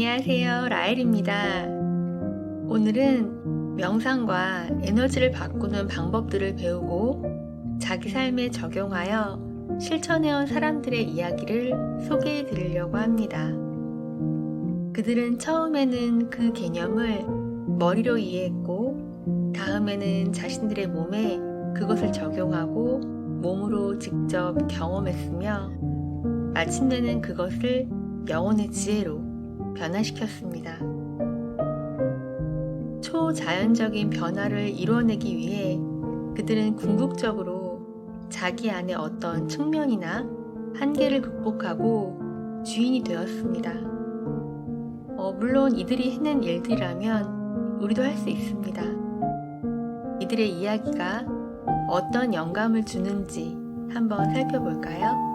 안녕하세요, 라엘입니다. 오늘은 명상과 에너지를 바꾸는 방법들을 배우고 자기 삶에 적용하여 실천해온 사람들의 이야기를 소개해 드리려고 합니다. 그들은 처음에는 그 개념을 머리로 이해했고 다음에는 자신들의 몸에 그것을 적용하고 몸으로 직접 경험했으며 마침내는 그것을 영혼의 지혜로 변화시켰습니다. 초자연적인 변화를 이루어내기 위해 그들은 궁극적으로 자기 안의 어떤 측면이나 한계를 극복하고 주인이 되었습니다. 물론 이들이 해낸 일들이라면 우리도 할 수 있습니다. 이들의 이야기가 어떤 영감을 주는지 한번 살펴볼까요?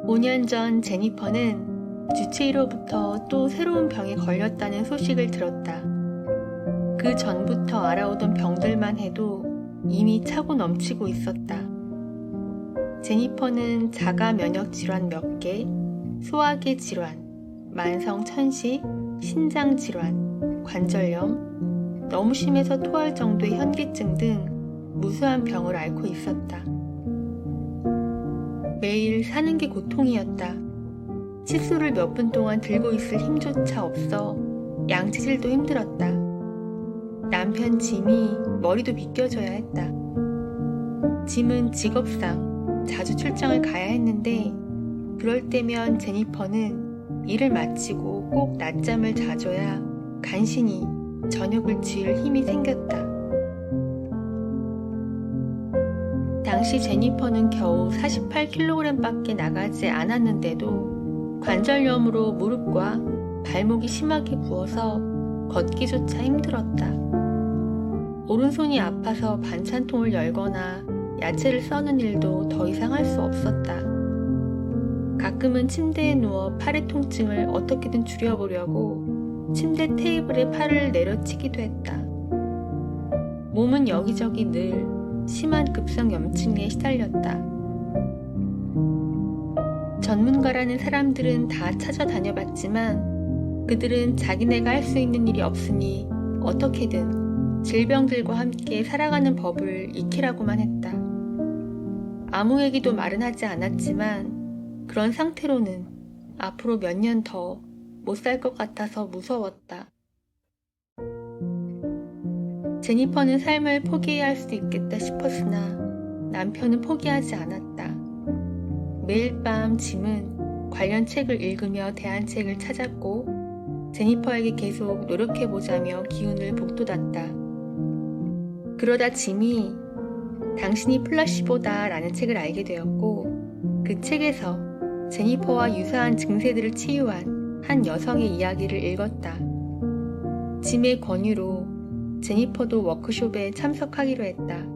5년 전 제니퍼는 주치의로부터 또 새로운 병에 걸렸다는 소식을 들었다. 그 전부터 알아오던 병들만 해도 이미 차고 넘치고 있었다. 제니퍼는 자가 면역 질환 몇 개, 소화기 질환, 만성 천식, 신장 질환, 관절염, 너무 심해서 토할 정도의 현기증 등 무수한 병을 앓고 있었다. 매일 사는 게 고통이었다. 칫솔을 몇 분 동안 들고 있을 힘조차 없어 양치질도 힘들었다. 남편 짐이 머리도 빗겨줘야 했다. 짐은 직업상 자주 출장을 가야 했는데 그럴 때면 제니퍼는 일을 마치고 꼭 낮잠을 자줘야 간신히 저녁을 지을 힘이 생겼다. 당시 제니퍼는 겨우 48kg밖에 나가지 않았는데도 관절염으로 무릎과 발목이 심하게 부어서 걷기조차 힘들었다. 오른손이 아파서 반찬통을 열거나 야채를 써는 일도 더 이상 할 수 없었다. 가끔은 침대에 누워 팔의 통증을 어떻게든 줄여보려고 침대 테이블에 팔을 내려치기도 했다. 몸은 여기저기 늘 심한 급성 염증에 시달렸다. 전문가라는 사람들은 다 찾아다녀봤지만 그들은 자기네가 할 수 있는 일이 없으니 어떻게든 질병들과 함께 살아가는 법을 익히라고만 했다. 아무 얘기도 말은 하지 않았지만 그런 상태로는 앞으로 몇 년 더 못 살 것 같아서 무서웠다. 제니퍼는 삶을 포기해야 할 수도 있겠다 싶었으나 남편은 포기하지 않았다. 매일 밤 짐은 관련 책을 읽으며 대안책을 찾았고 제니퍼에게 계속 노력해보자며 기운을 북돋았다. 그러다 짐이 당신이 플라시보다 라는 책을 알게 되었고 그 책에서 제니퍼와 유사한 증세들을 치유한 한 여성의 이야기를 읽었다. 짐의 권유로 제니퍼도 워크숍에 참석하기로 했다.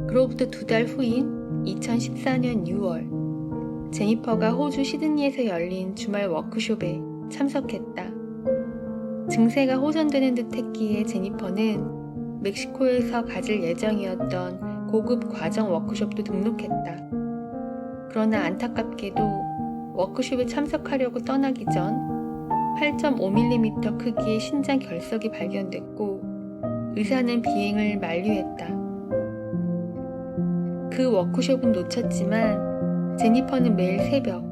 그로부터 2달 후인 2014년 6월 제니퍼가 호주 시드니에서 열린 주말 워크숍에 참석했다. 증세가 호전되는 듯 했기에 제니퍼는 멕시코에서 가질 예정이었던 고급 과정 워크숍도 등록했다. 그러나 안타깝게도 워크숍에 참석하려고 떠나기 전 8.5mm 크기의 신장 결석이 발견됐고 의사는 비행을 만류했다. 그 워크숍은 놓쳤지만 제니퍼는 매일 새벽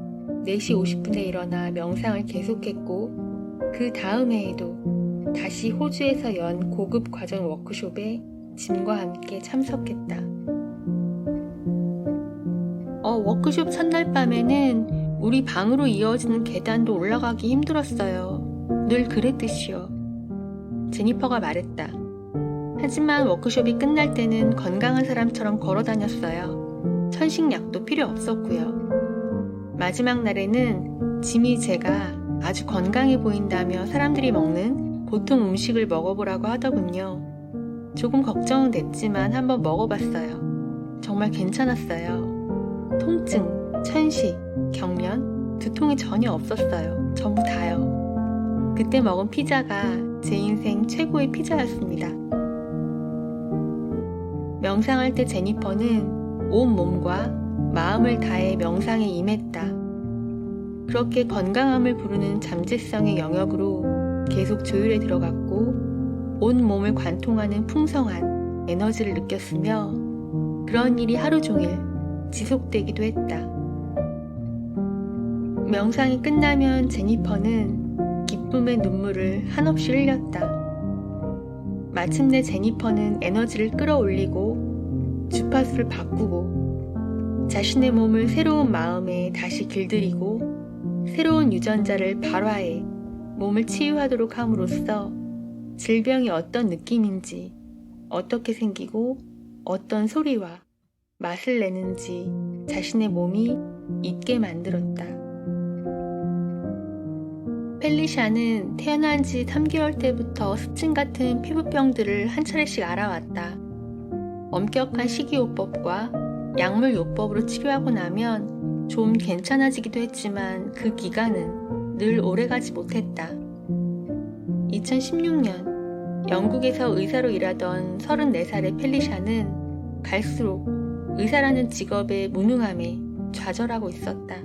4시 50분에 일어나 명상을 계속했고 그 다음 해에도 다시 호주에서 연 고급 과정 워크숍에 짐과 함께 참석했다. 워크숍 첫날 밤에는 우리 방으로 이어지는 계단도 올라가기 힘들었어요. 늘 그랬듯이요. 제니퍼가 말했다. 하지만 워크숍이 끝날 때는 건강한 사람처럼 걸어 다녔어요. 천식약도 필요 없었고요. 마지막 날에는 짐이 제가 아주 건강해 보인다며 사람들이 먹는 보통 음식을 먹어보라고 하더군요. 조금 걱정은 됐지만 한번 먹어봤어요. 정말 괜찮았어요. 통증, 천식, 경련, 두통이 전혀 없었어요. 전부 다요. 그때 먹은 피자가 제 인생 최고의 피자였습니다. 명상할 때 제니퍼는 온 몸과 마음을 다해 명상에 임했다. 그렇게 건강함을 부르는 잠재성의 영역으로 계속 조율에 들어갔고 온 몸을 관통하는 풍성한 에너지를 느꼈으며 그런 일이 하루 종일 지속되기도 했다. 명상이 끝나면 제니퍼는 기쁨의 눈물을 한없이 흘렸다. 마침내 제니퍼는 에너지를 끌어올리고 주파수를 바꾸고 자신의 몸을 새로운 마음에 다시 길들이고 새로운 유전자를 발화해 몸을 치유하도록 함으로써 질병이 어떤 느낌인지, 어떻게 생기고 어떤 소리와 맛을 내는지 자신의 몸이 잊게 만들었다. 펠리샤는 태어난 지 3개월 때부터 습진 같은 피부병들을 한 차례씩 알아왔다. 엄격한 식이요법과 약물요법으로 치료하고 나면 좀 괜찮아지기도 했지만 그 기간은 늘 오래가지 못했다. 2016년 영국에서 의사로 일하던 34살의 펠리샤는 갈수록 의사라는 직업의 무능함에 좌절하고 있었다.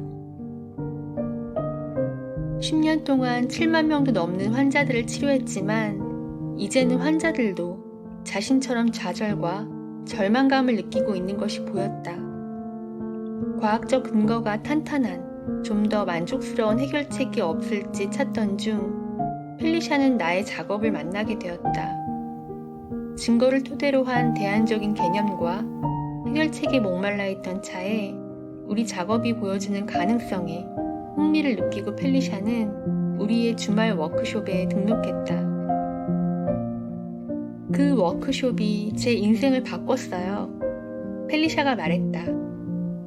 10년 동안 7만 명도 넘는 환자들을 치료했지만 이제는 환자들도 자신처럼 좌절과 절망감을 느끼고 있는 것이 보였다. 과학적 근거가 탄탄한 좀 더 만족스러운 해결책이 없을지 찾던 중 펠리샤는 나의 작업을 만나게 되었다. 증거를 토대로 한 대안적인 개념과 해결책에 목말라 있던 차에 우리 작업이 보여주는 가능성에 흥미를 느끼고 펠리샤는 우리의 주말 워크숍에 등록했다. 그 워크숍이 제 인생을 바꿨어요. 펠리샤가 말했다.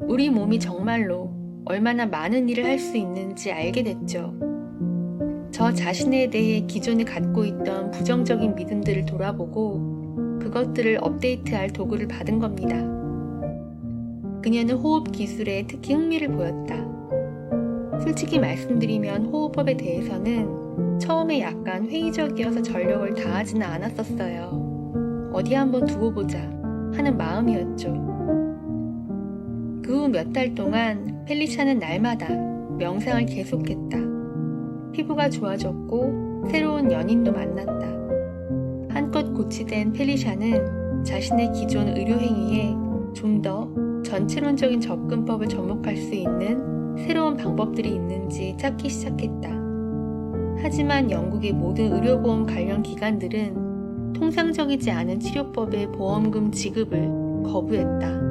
우리 몸이 정말로 얼마나 많은 일을 할 수 있는지 알게 됐죠. 저 자신에 대해 기존에 갖고 있던 부정적인 믿음들을 돌아보고 그것들을 업데이트할 도구를 받은 겁니다. 그녀는 호흡 기술에 특히 흥미를 보였다. 솔직히 말씀드리면 호흡법에 대해서는 처음에 약간 회의적이어서 전력을 다하지는 않았었어요. 어디 한번 두고 보자 하는 마음이었죠. 그 후 몇 달 동안 펠리샤는 날마다 명상을 계속했다. 피부가 좋아졌고 새로운 연인도 만났다. 한껏 고치된 펠리샤는 자신의 기존 의료 행위에 좀 더 전체론적인 접근법을 접목할 수 있는 새로운 방법들이 있는지 찾기 시작했다. 하지만 영국의 모든 의료보험 관련 기관들은 통상적이지 않은 치료법의 보험금 지급을 거부했다.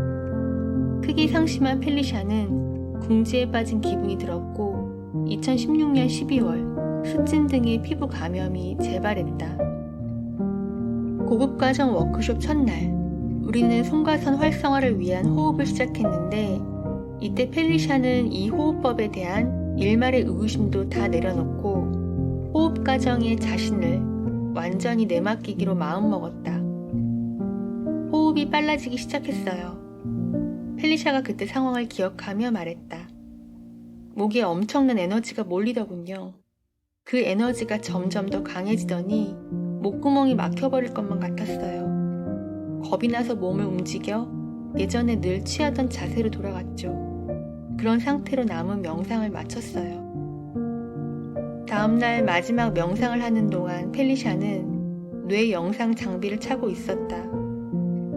크기 상심한 펠리샤는 궁지에 빠진 기분이 들었고 2016년 12월 습진 등의 피부 감염이 재발했다. 고급과정 워크숍 첫날 우리는 송가선 활성화를 위한 호흡을 시작했는데 이때 펠리샤는 이 호흡법에 대한 일말의 의구심도 다 내려놓고 호흡 과정에 자신을 완전히 내맡기기로 마음먹었다. 호흡이 빨라지기 시작했어요. 펠리샤가 그때 상황을 기억하며 말했다. 목에 엄청난 에너지가 몰리더군요. 그 에너지가 점점 더 강해지더니 목구멍이 막혀버릴 것만 같았어요. 겁이 나서 몸을 움직여 예전에 늘 취하던 자세로 돌아갔죠. 그런 상태로 남은 명상을 마쳤어요. 다음날 마지막 명상을 하는 동안 펠리샤는 뇌 영상 장비를 차고 있었다.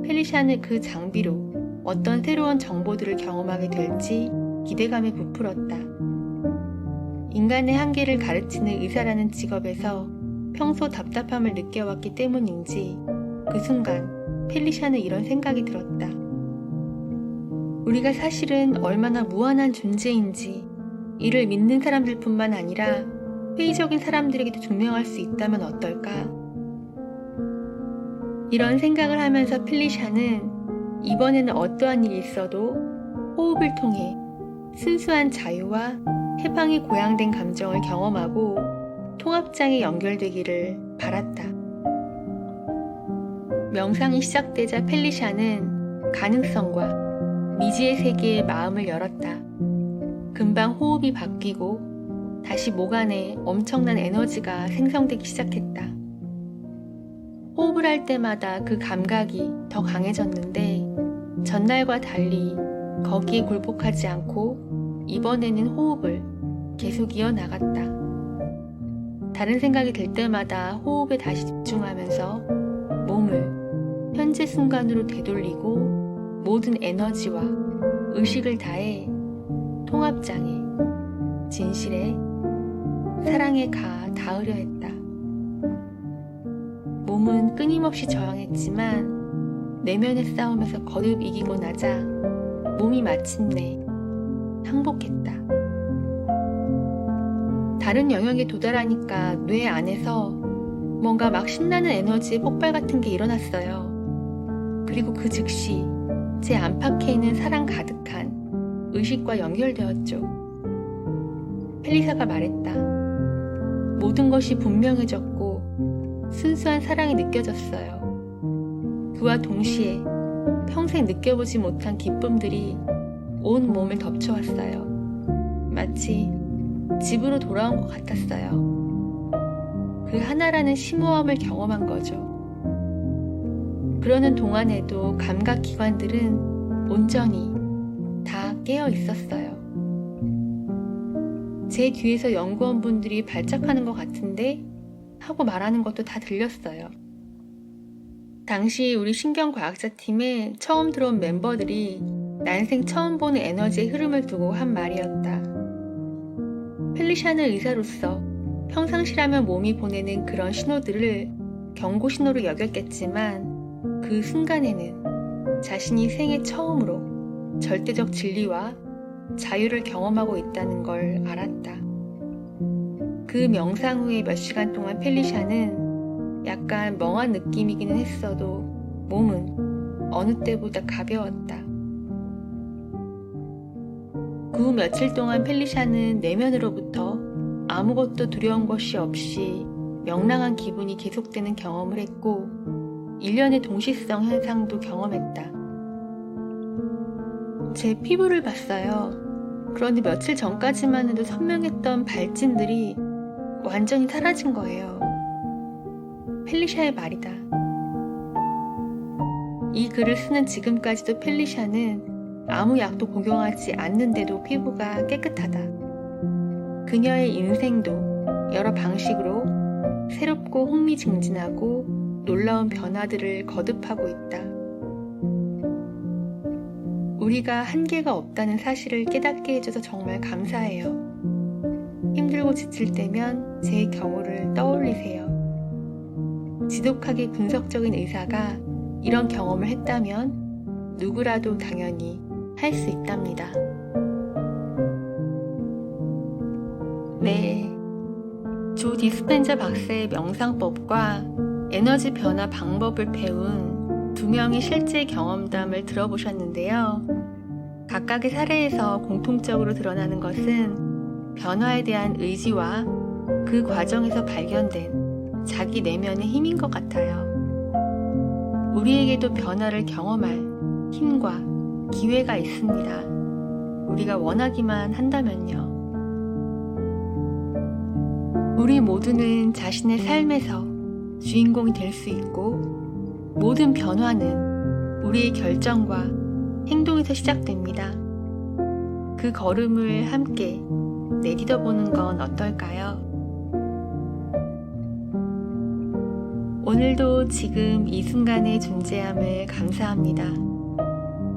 펠리샤는 그 장비로 어떤 새로운 정보들을 경험하게 될지 기대감에 부풀었다. 인간의 한계를 가르치는 의사라는 직업에서 평소 답답함을 느껴왔기 때문인지 그 순간 펠리샤는 이런 생각이 들었다. 우리가 사실은 얼마나 무한한 존재인지 이를 믿는 사람들뿐만 아니라 회의적인 사람들에게도 증명할 수 있다면 어떨까? 이런 생각을 하면서 펠리샤는 이번에는 어떠한 일이 있어도 호흡을 통해 순수한 자유와 해방의 고양된 감정을 경험하고 통합장에 연결되기를 바랐다. 명상이 시작되자 펠리샤는 가능성과 미지의 세계에 마음을 열었다. 금방 호흡이 바뀌고 다시 목 안에 엄청난 에너지가 생성되기 시작했다. 호흡을 할 때마다 그 감각이 더 강해졌는데 전날과 달리 거기에 굴복하지 않고 이번에는 호흡을 계속 이어나갔다. 다른 생각이 들 때마다 호흡에 다시 집중하면서 몸을 현재 순간으로 되돌리고 모든 에너지와 의식을 다해 통합장애, 진실에, 사랑에 닿으려 했다. 몸은 끊임없이 저항했지만 내면의 싸움에서 거듭 이기고 나자 몸이 마침내 항복했다. 다른 영역에 도달하니까 뇌 안에서 뭔가 막 신나는 에너지의 폭발 같은 게 일어났어요. 그리고 그 즉시 제 안팎에 있는 사랑 가득한 의식과 연결되었죠. 펠리사가 말했다. 모든 것이 분명해졌고 순수한 사랑이 느껴졌어요. 그와 동시에 평생 느껴보지 못한 기쁨들이 온 몸을 덮쳐왔어요. 마치 집으로 돌아온 것 같았어요. 그 하나라는 심오함을 경험한 거죠. 그러는 동안에도 감각기관들은 온전히 다 깨어 있었어요. 제 뒤에서 연구원분들이 발작하는 것 같은데 하고 말하는 것도 다 들렸어요. 당시 우리 신경과학자팀에 처음 들어온 멤버들이 난생 처음 보는 에너지의 흐름을 두고 한 말이었다. 펠리샤는 의사로서 평상시라면 몸이 보내는 그런 신호들을 경고 신호로 여겼겠지만 그 순간에는 자신이 생애 처음으로 절대적 진리와 자유를 경험하고 있다는 걸 알았다. 그 명상 후에 몇 시간 동안 펠리샤는 약간 멍한 느낌이기는 했어도 몸은 어느 때보다 가벼웠다. 그 후 며칠 동안 펠리샤는 내면으로부터 아무것도 두려운 것이 없이 명랑한 기분이 계속되는 경험을 했고 일련의 동시성 현상도 경험했다. 제 피부를 봤어요. 그런데 며칠 전까지만 해도 선명했던 발진들이 완전히 사라진 거예요. 펠리샤의 말이다. 이 글을 쓰는 지금까지도 펠리샤는 아무 약도 복용하지 않는데도 피부가 깨끗하다. 그녀의 인생도 여러 방식으로 새롭고 흥미진진하고 놀라운 변화들을 거듭하고 있다. 우리가 한계가 없다는 사실을 깨닫게 해줘서 정말 감사해요. 힘들고 지칠 때면 제 경우를 떠올리세요. 지독하게 분석적인 의사가 이런 경험을 했다면 누구라도 당연히 할 수 있답니다. 네, 조 디스펜자 박사의 명상법과 에너지 변화 방법을 배운 두 명의 실제 경험담을 들어보셨는데요. 각각의 사례에서 공통적으로 드러나는 것은 변화에 대한 의지와 그 과정에서 발견된 자기 내면의 힘인 것 같아요. 우리에게도 변화를 경험할 힘과 기회가 있습니다. 우리가 원하기만 한다면요. 우리 모두는 자신의 삶에서 주인공이 될 수 있고 모든 변화는 우리의 결정과 행동에서 시작됩니다. 그 걸음을 함께 내딛어보는 건 어떨까요? 오늘도 지금 이 순간의 존재함을 감사합니다.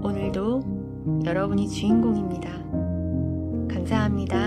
오늘도 여러분이 주인공입니다. 감사합니다.